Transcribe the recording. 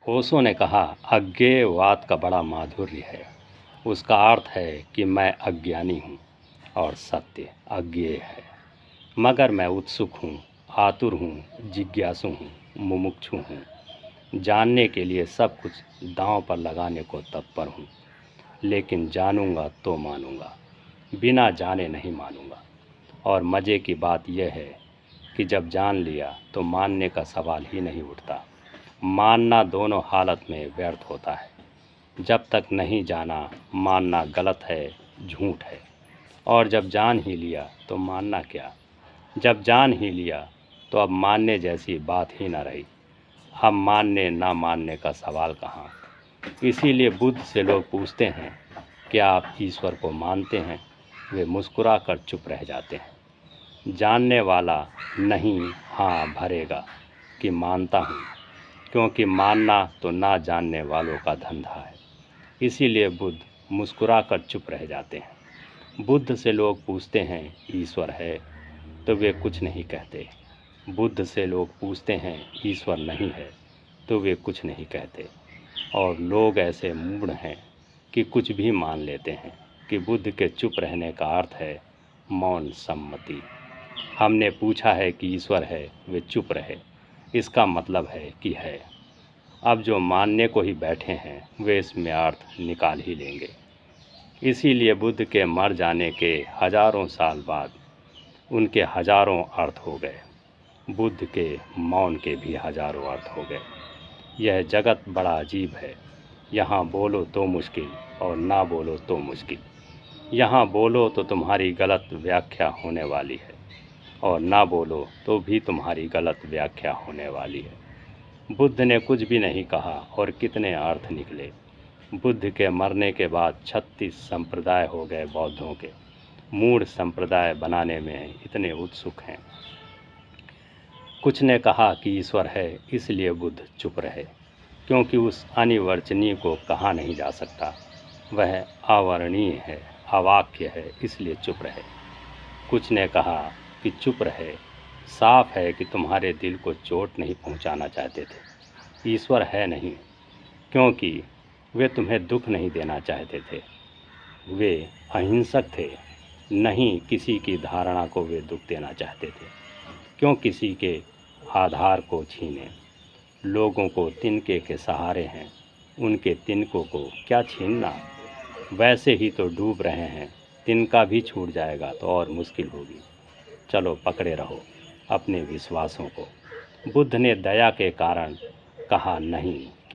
ओशो ने कहा, अज्ञेयवाद का बड़ा माधुर्य है। उसका अर्थ है कि मैं अज्ञानी हूँ और सत्य अज्ञेय है, मगर मैं उत्सुक हूँ, आतुर हूँ, जिज्ञासु हूँ, मुमुक्षु हूँ। जानने के लिए सब कुछ दांव पर लगाने को तत्पर हूँ, लेकिन जानूंगा तो मानूंगा, बिना जाने नहीं मानूंगा। और मज़े की बात यह है कि जब जान लिया तो मानने का सवाल ही नहीं उठता। मानना दोनों हालत में व्यर्थ होता है। जब तक नहीं जाना, मानना गलत है, झूठ है। और जब जान ही लिया तो मानना क्या। जब जान ही लिया तो अब मानने जैसी बात ही न रही। अब मानने ना मानने का सवाल कहाँ। इसीलिए बुद्ध से लोग पूछते हैं, क्या आप ईश्वर को मानते हैं? वे मुस्कुरा कर चुप रह जाते हैं। जानने वाला नहीं हाँ भरेगा कि मानता हूँ, क्योंकि मानना तो ना जानने वालों का धंधा है। इसीलिए बुद्ध मुस्कुरा कर चुप रह जाते हैं। बुद्ध से लोग पूछते हैं, ईश्वर है? तो वे कुछ नहीं कहते। बुद्ध से लोग पूछते हैं, ईश्वर नहीं है? तो वे कुछ नहीं कहते। और लोग ऐसे मूढ़ हैं कि कुछ भी मान लेते हैं कि बुद्ध के चुप रहने का अर्थ है मौन सम्मति। हमने पूछा है कि ईश्वर है, वे चुप रहे। इसका मतलब है कि है। अब जो मानने को ही बैठे हैं वे इसमें अर्थ निकाल ही लेंगे। इसीलिए बुद्ध के मर जाने के हजारों साल बाद उनके हजारों अर्थ हो गए। बुद्ध के मौन के भी हजारों अर्थ हो गए। यह जगत बड़ा अजीब है। यहाँ बोलो तो मुश्किल और ना बोलो तो मुश्किल। यहाँ बोलो तो तुम्हारी गलत व्याख्या होने वाली है, और ना बोलो तो भी तुम्हारी गलत व्याख्या होने वाली है। बुद्ध ने कुछ भी नहीं कहा और कितने अर्थ निकले। बुद्ध के मरने के बाद 36 संप्रदाय हो गए बौद्धों के। मूढ़ संप्रदाय बनाने में इतने उत्सुक हैं। कुछ ने कहा कि ईश्वर है, इसलिए बुद्ध चुप रहे, क्योंकि उस अनिर्वचनीय को कहा नहीं जा सकता। वह अवर्णनीय है, अवाक्य है, इसलिए चुप रहे। कुछ ने कहा कि चुप रहे, साफ है कि तुम्हारे दिल को चोट नहीं पहुंचाना चाहते थे। ईश्वर है नहीं, क्योंकि वे तुम्हें दुख नहीं देना चाहते थे। वे अहिंसक थे, नहीं किसी की धारणा को वे दुख देना चाहते थे। क्यों किसी के आधार को छीने। लोगों को तिनके के सहारे हैं, उनके तिनकों को क्या छीनना। वैसे ही तो डूब रहे हैं, तिनका भी छूट जाएगा तो और मुश्किल होगी। चलो पकड़े रहो अपने विश्वासों को। बुद्ध ने दया के कारण कहा नहीं,